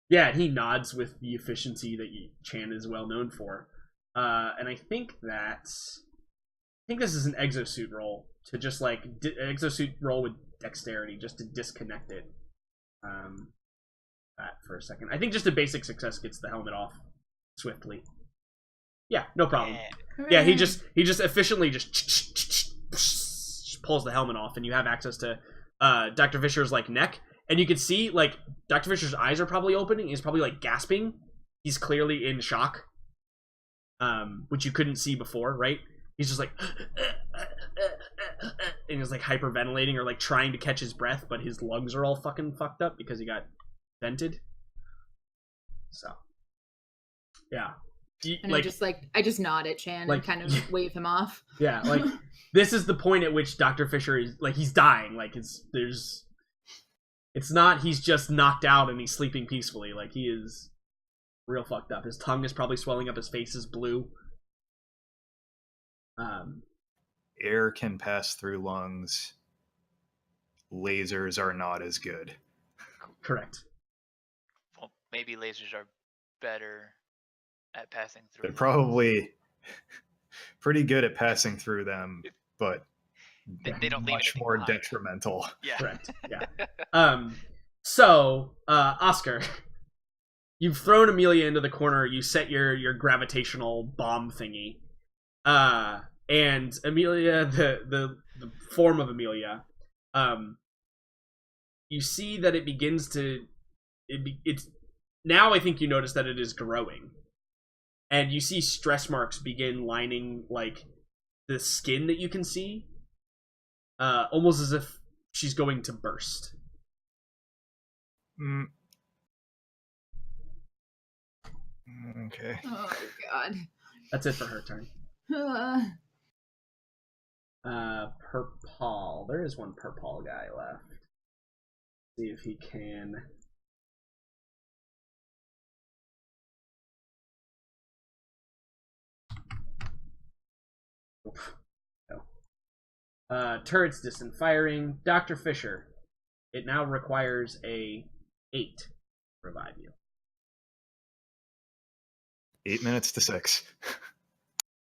Speaker 4: Yeah, and he nods with the efficiency that Chan is well known for. And I think this is an exosuit roll to just like exosuit roll with dexterity just to disconnect it. That for a second. I think just a basic success gets the helmet off swiftly. Yeah, no problem. Yeah, he just efficiently just pulls the helmet off, and you have access to Dr. Fisher's like neck, and you can see like Dr. Fisher's eyes are probably opening. He's probably like gasping. He's clearly in shock, which you couldn't see before, right? He's just like, and is like hyperventilating or like trying to catch his breath, but his lungs are all fucking fucked up because he got vented. So, yeah.
Speaker 3: And like, I just nod at Chan and kind of wave him off.
Speaker 4: Yeah, like this is the point at which Dr. Fisher is like he's dying. Like it's not he's just knocked out and he's sleeping peacefully. Like he is real fucked up. His tongue is probably swelling up. His face is blue.
Speaker 1: Air can pass through lungs. Lasers are not as good.
Speaker 4: Correct.
Speaker 2: Well, maybe lasers are better at passing through.
Speaker 1: They're probably pretty good at passing through them, but
Speaker 2: they don't leave
Speaker 1: much more
Speaker 2: behind.
Speaker 1: detrimental.
Speaker 2: Yeah.
Speaker 4: Correct. Yeah. So, Oscar, you've thrown Amelia into the corner. You set your gravitational bomb thingy, and Amelia, the form of Amelia, you see that it begins to. It's now. I think you notice that it is growing, and you see stress marks begin lining like the skin that you can see, almost as if she's going to burst.
Speaker 1: Okay.
Speaker 3: Oh god.
Speaker 4: That's it for her turn. Purple. There is one purple guy left. See if he can. Oof. No. Turrets distant firing. Dr. Fisher. It now requires a 8 to revive you.
Speaker 1: 8 minutes to 6.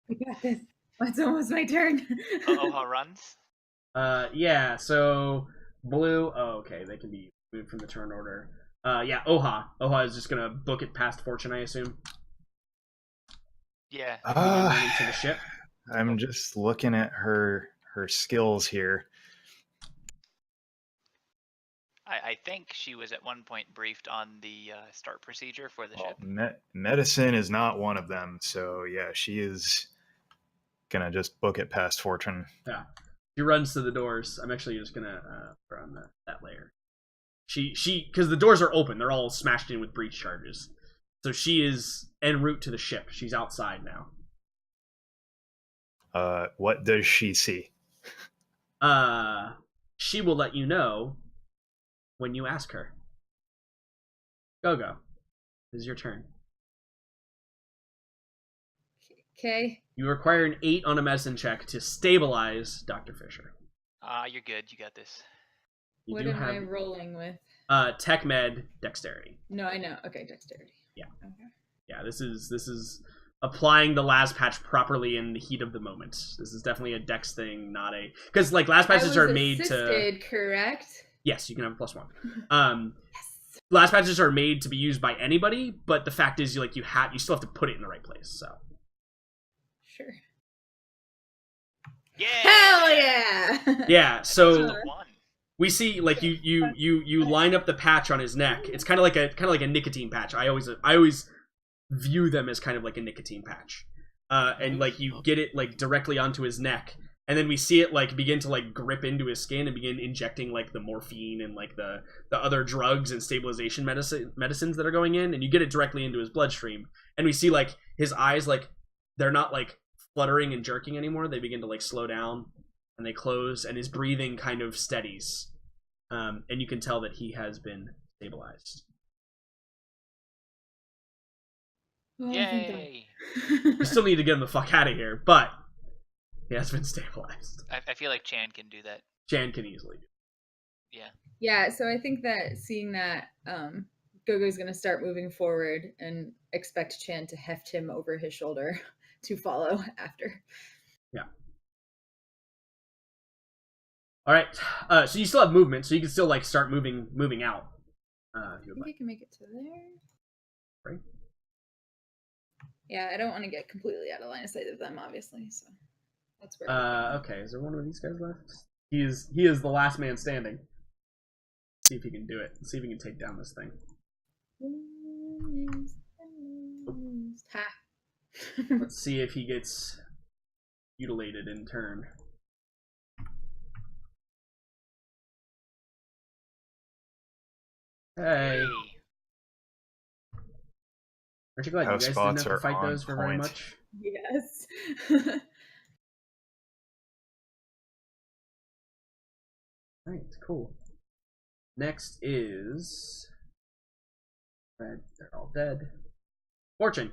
Speaker 3: I got this. It's almost my turn.
Speaker 2: Oha runs?
Speaker 4: Yeah, so blue. Oh, okay, they can be moved from the turn order. Yeah, Oha. Oha is just gonna book it past Fortune, I assume.
Speaker 2: Yeah.
Speaker 4: To the ship.
Speaker 1: I'm just looking at her skills here.
Speaker 2: I think she was at one point briefed on the start procedure for the ship.
Speaker 1: Medicine is not one of them, so yeah, she is gonna just book it past Fortune.
Speaker 4: Yeah, she runs to the doors. I'm actually just gonna put on that layer. She because the doors are open, they're all smashed in with breach charges. So she is en route to the ship. She's outside now.
Speaker 1: What does she see?
Speaker 4: She will let you know when you ask her. Go. This is your turn.
Speaker 3: Okay.
Speaker 4: You require an 8 on a medicine check to stabilize Dr. Fisher.
Speaker 2: You're good. You got this.
Speaker 3: What am I rolling with?
Speaker 4: Tech med dexterity.
Speaker 3: No, I know. Okay, dexterity.
Speaker 4: Yeah.
Speaker 3: Okay.
Speaker 4: Yeah, this is applying the las patch properly in the heat of the moment. This is definitely a dex thing, not a because like las patches are made to.
Speaker 3: Correct.
Speaker 4: Yes, you can have a +1. Yes. Las patches are made to be used by anybody, but the fact is, you still have to put it in the right place. So.
Speaker 3: Sure.
Speaker 2: Yeah.
Speaker 3: Hell yeah.
Speaker 4: Yeah. So we see like you line up the patch on his neck. It's kind of like a nicotine patch. I always view them as kind of like a nicotine patch. And like you get it like directly onto his neck. And then we see it like begin to like grip into his skin and begin injecting like the morphine and like the other drugs and stabilization medicines that are going in, and you get it directly into his bloodstream. And we see like his eyes like they're not like fluttering and jerking anymore. They begin to like slow down and they close, and his breathing kind of steadies. And you can tell that he has been stabilized.
Speaker 2: Yay!
Speaker 4: We still need to get him the fuck out of here, but he has been stabilized.
Speaker 2: I feel like Chan can do that.
Speaker 4: Chan can easily do it.
Speaker 2: Yeah.
Speaker 3: Yeah, so I think that seeing that, Gogo's going to start moving forward and expect Chan to heft him over his shoulder to follow after.
Speaker 4: Yeah. All right. So you still have movement, so you can still like start moving out.
Speaker 3: I think I can make it to there.
Speaker 4: Right.
Speaker 3: Yeah, I don't want to get completely out of line of sight of them, obviously. So that's where.
Speaker 4: Okay. Is there one of these guys left? He is the last man standing. See if he can do it. Let's see if he can take down this thing. Let's see if he gets mutilated in turn. Hey. Aren't you glad you
Speaker 1: How
Speaker 4: guys didn't
Speaker 1: spots
Speaker 4: have to
Speaker 1: are
Speaker 4: fight
Speaker 1: on
Speaker 4: those for very
Speaker 1: point.
Speaker 4: much?
Speaker 3: Yes.
Speaker 4: Alright, cool. Next is... Red, they're all dead. Fortune.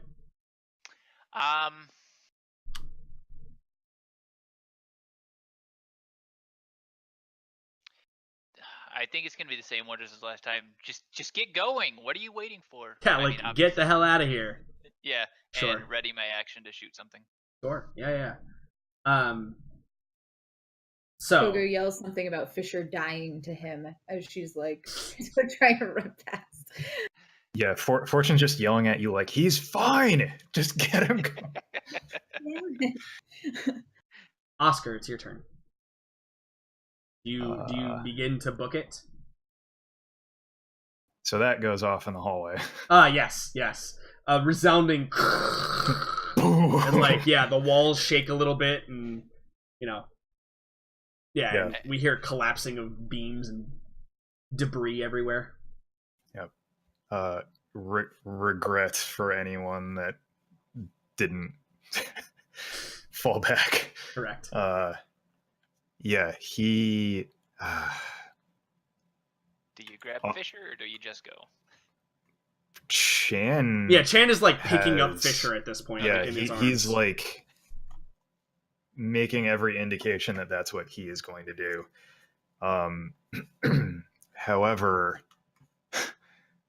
Speaker 2: I think it's gonna be the same orders as last time. Just get going. What are you waiting for?
Speaker 4: Yeah,
Speaker 2: I
Speaker 4: like,
Speaker 2: mean,
Speaker 4: get
Speaker 2: obviously-
Speaker 4: the hell out of here.
Speaker 2: Yeah,
Speaker 4: Sure.
Speaker 2: and ready my action to shoot something.
Speaker 4: Sure, yeah. So...
Speaker 3: Kogo yells something about Fisher dying to him as she's like trying to run past.
Speaker 1: Yeah, Fortune's just yelling at you like, he's fine! Just get him going.
Speaker 4: Oscar, it's your turn. Do you begin to book it?
Speaker 1: So that goes off in the hallway.
Speaker 4: Yes. A resounding and like, yeah, the walls shake a little bit and, you know, yeah. And we hear collapsing of beams and debris everywhere.
Speaker 1: Yep. Regret for anyone that didn't fall back.
Speaker 4: Correct.
Speaker 1: Yeah, he...
Speaker 2: Do you grab Fisher or do you just go?
Speaker 1: Chan...
Speaker 4: Yeah, Chan is like picking up Fisher at this point.
Speaker 1: Yeah,
Speaker 4: like, in his arms.
Speaker 1: he's like making every indication that that's what he is going to do. However,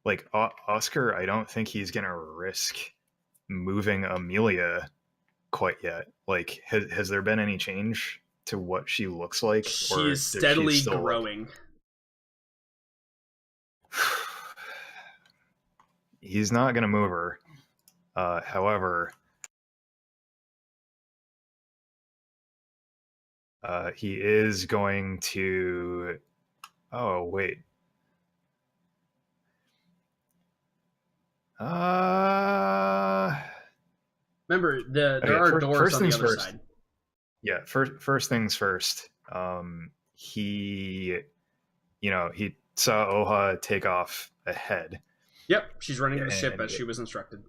Speaker 1: like Oscar, I don't think he's going to risk moving Amelia quite yet. Like, has there been any change to what she looks like?
Speaker 4: She is steadily growing.
Speaker 1: He's not going to move her. However, he is going to... Oh, wait.
Speaker 4: Remember, there are doors on the other side.
Speaker 1: Yeah, first things first. He saw Oha take off ahead.
Speaker 4: Yep, she's running to the ship as she was instructed.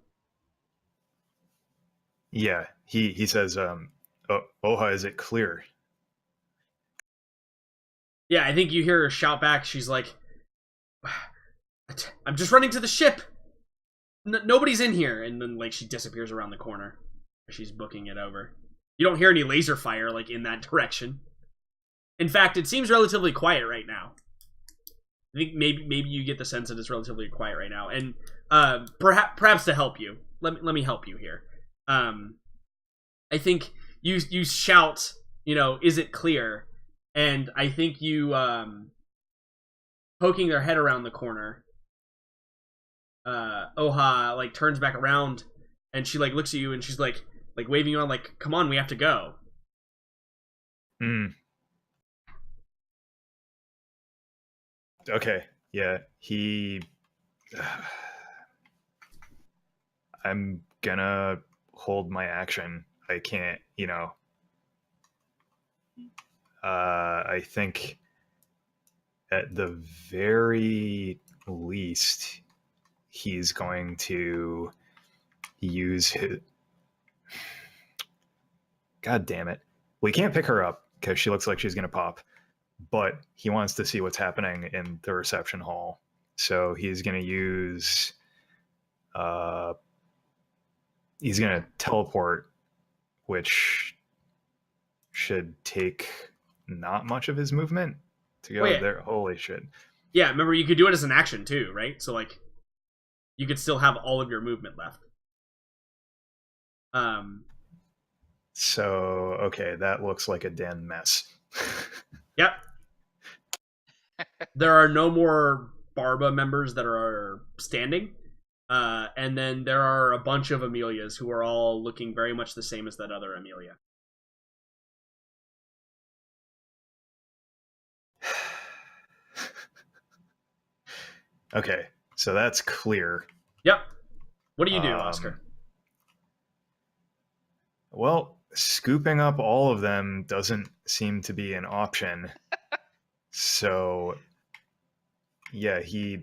Speaker 1: Yeah, he says, Oha, is it clear?
Speaker 4: Yeah, I think you hear her shout back. She's like, I'm just running to the ship. Nobody's in here. And then, like, she disappears around the corner. She's booking it over. You don't hear any laser fire, like, in that direction. In fact, it seems relatively quiet right now. I think maybe you get the sense that it's relatively quiet right now. And perhaps to help you, let me help you here. I think you shout, is it clear? And I think you poking their head around the corner. Oha like turns back around and she like looks at you and she's like waving you on like, come on, we have to go.
Speaker 1: Okay, yeah, I'm gonna hold my action. I can't, I think at the very least he's going to use his... God damn it. We can't pick her up because she looks like she's going to pop, but he wants to see what's happening in the reception hall. So he's going to use... he's going to teleport, which should take not much of his movement to go there. Holy shit.
Speaker 4: Yeah, remember you could do it as an action too, right? So like you could still have all of your movement left.
Speaker 1: So, okay, that looks like a damn mess.
Speaker 4: Yep. There are no more Barba members that are standing. And then there are a bunch of Amelias who are all looking very much the same as that other Amelia.
Speaker 1: Okay, so that's clear.
Speaker 4: Yep. What do you do, Oscar?
Speaker 1: Well, scooping up all of them doesn't seem to be an option. So, yeah, he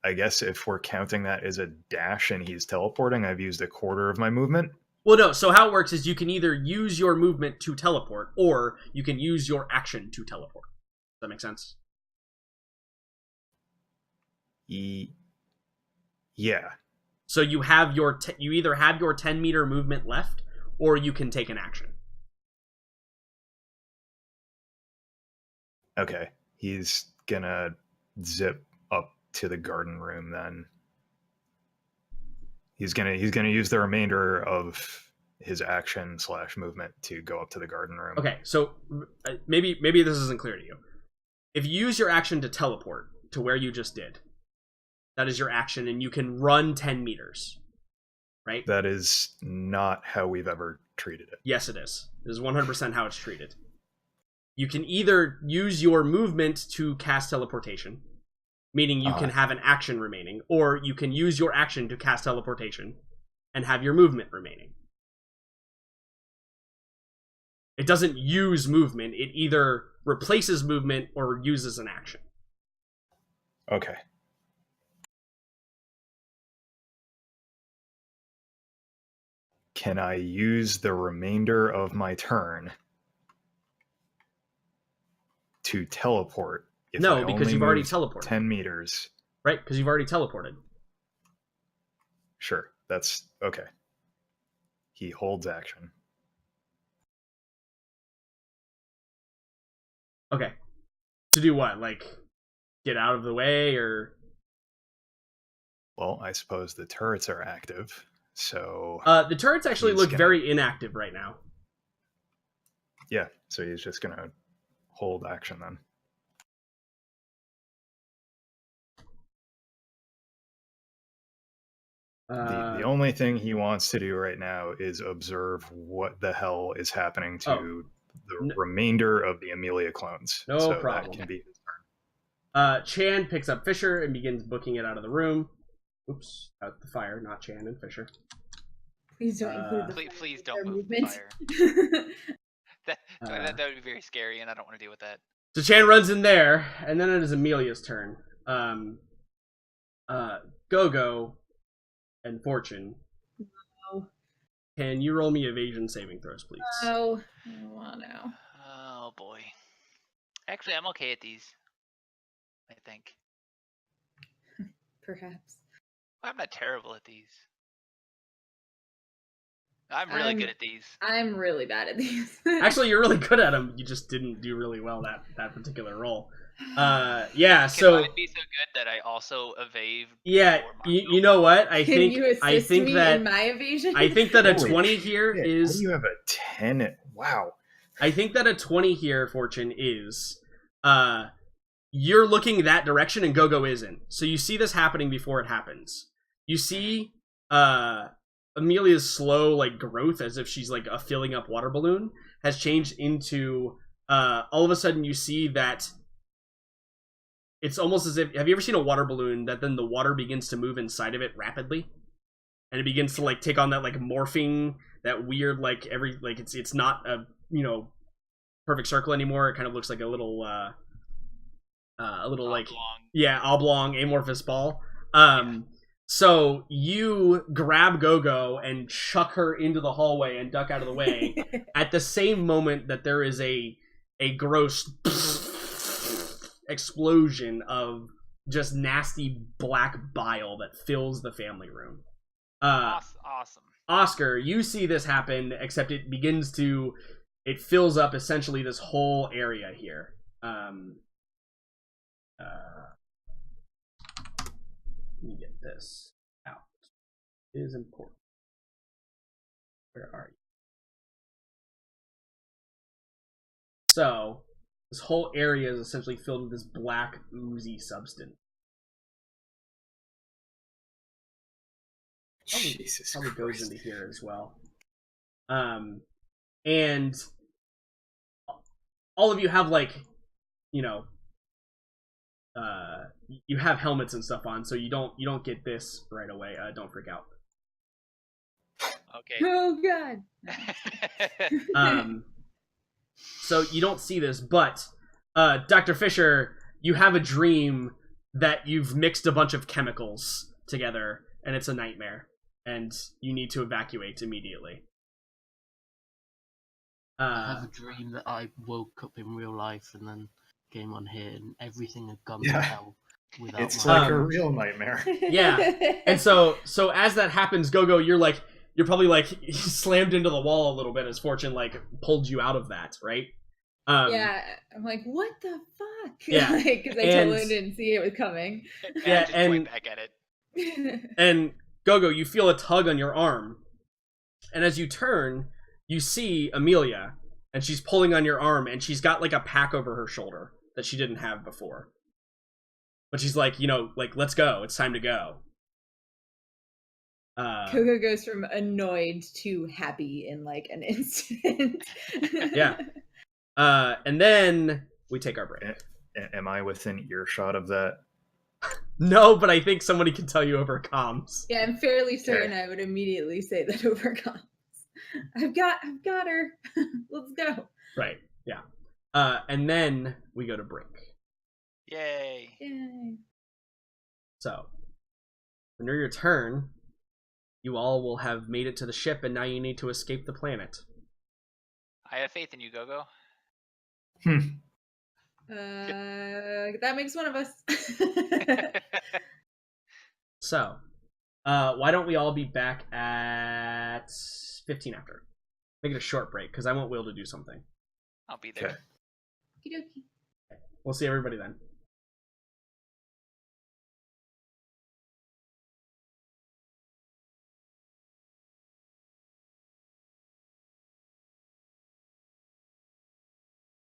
Speaker 1: I guess if we're counting that as a dash and he's teleporting, I've used a quarter of my movement.
Speaker 4: Well, no. So how it works is you can either use your movement to teleport, or you can use your action to teleport. Does that make sense?
Speaker 1: Yeah.
Speaker 4: So you have your you either have your 10-meter movement left, or you can take an action.
Speaker 1: Okay. He's gonna zip up to the garden room then. He's gonna use the remainder of his action / movement to go up to the garden room.
Speaker 4: Okay, so maybe this isn't clear to you. If you use your action to teleport to where you just did, that is your action, and you can run 10 meters, right?
Speaker 1: That is not how we've ever treated it.
Speaker 4: Yes, it is. It is 100% how it's treated. You can either use your movement to cast teleportation, meaning you can have an action remaining, or you can use your action to cast teleportation and have your movement remaining. It doesn't use movement. It either replaces movement or uses an action.
Speaker 1: Okay. Can I use the remainder of my turn to teleport?
Speaker 4: No, because you've already teleported.
Speaker 1: 10 meters.
Speaker 4: Right, because you've already teleported.
Speaker 1: Sure, that's okay. He holds action.
Speaker 4: Okay. To do what? Like, get out of the way, or...
Speaker 1: Well, I suppose the turrets are active, so...
Speaker 4: the turrets actually look very inactive right now.
Speaker 1: Yeah, so he's just gonna hold action then. The only thing he wants to do right now is observe what the hell is happening to the remainder of the Amelia clones.
Speaker 4: No problem.
Speaker 1: That can be his turn.
Speaker 4: Chan picks up Fisher and begins booking it out of the room. Oops, out the fire, not Chan and Fisher.
Speaker 3: Please don't include the
Speaker 2: please don't move
Speaker 3: movement.
Speaker 2: fire. that would be very scary, and I don't want to deal with that.
Speaker 4: So Chan runs in there, and then it is Amelia's turn. Go-Go and Fortune.
Speaker 3: No.
Speaker 4: Can you roll me evasion saving throws, please?
Speaker 3: Oh, I don't want to.
Speaker 2: Oh boy. Actually, I'm okay at these. I think.
Speaker 3: Perhaps.
Speaker 2: I'm not terrible at these. I'm really good at these.
Speaker 3: I'm really bad at these.
Speaker 4: Actually, you're really good at them. You just didn't do really well that particular roll. Yeah. So
Speaker 2: I'd be so good that I also evade.
Speaker 4: Yeah, you know what? I think
Speaker 3: me
Speaker 4: that
Speaker 3: in my evasion?
Speaker 4: I think that a
Speaker 1: Holy
Speaker 4: 20 here
Speaker 1: shit,
Speaker 4: is.
Speaker 1: how do you have a 10? Wow.
Speaker 4: I think that a 20 here, Fortune, is. You're looking that direction and Go-Go isn't. So you see this happening before it happens. You see Amelia's slow like growth as if she's like a filling up water balloon has changed into all of a sudden you see that it's almost as if, have you ever seen a water balloon that then the water begins to move inside of it rapidly? And it begins to like take on that like morphing, that weird like it's not a, perfect circle anymore. It kind of looks like a little
Speaker 2: oblong.
Speaker 4: like, yeah, oblong amorphous ball. So you grab Go-Go and chuck her into the hallway and duck out of the way at the same moment that there is a gross explosion of just nasty black bile that fills the family room.
Speaker 2: Awesome.
Speaker 4: Oscar, you see this happen, except it fills up essentially this whole area here. Let me get this out. It is important. Where are you? So, this whole area is essentially filled with this black, oozy substance.
Speaker 1: Jesus
Speaker 4: Probably
Speaker 1: Christ.
Speaker 4: goes into here as well. And all of you have you have helmets and stuff on, so you don't get this right away. Don't freak out.
Speaker 2: Okay.
Speaker 3: Oh god.
Speaker 4: So you don't see this, but Dr. Fisher, you have a dream that you've mixed a bunch of chemicals together, and it's a nightmare, and you need to evacuate immediately.
Speaker 5: I have a dream that I woke up in real life and then came on here and everything had gone to
Speaker 1: Yeah.
Speaker 5: hell without
Speaker 1: It's
Speaker 5: my...
Speaker 1: like a real nightmare.
Speaker 4: Yeah. And so as that happens, Gogo, you're probably like slammed into the wall a little bit as Fortune like pulled you out of that, right?
Speaker 3: Yeah, I'm like, what the fuck?
Speaker 4: Yeah.
Speaker 3: Like, because I totally didn't see it was coming.
Speaker 2: Yeah, just point back at it.
Speaker 4: And Gogo, you feel a tug on your arm, and as you turn, you see Amelia, and she's pulling on your arm, and she's got like a pack over her shoulder that she didn't have before. But she's like, like, let's go. It's time to go.
Speaker 3: Coco goes from annoyed to happy in like an instant.
Speaker 4: Yeah. And then we take our break.
Speaker 1: Am I within earshot of that?
Speaker 4: No, but I think somebody can tell you over comms.
Speaker 3: Yeah, I'm fairly certain I would immediately say that over comms. I've got her. Let's go.
Speaker 4: Right. Yeah. And then we go to break.
Speaker 2: Yay.
Speaker 4: So, when your turn, you all will have made it to the ship, and now you need to escape the planet.
Speaker 2: I have faith in you, Gogo.
Speaker 3: That makes one of us.
Speaker 4: So, why don't we all be back at 15 after? Make it a short break, because I won't be able to do something.
Speaker 2: I'll be there.
Speaker 1: Okay.
Speaker 3: Okie dokie.
Speaker 4: We'll see everybody then.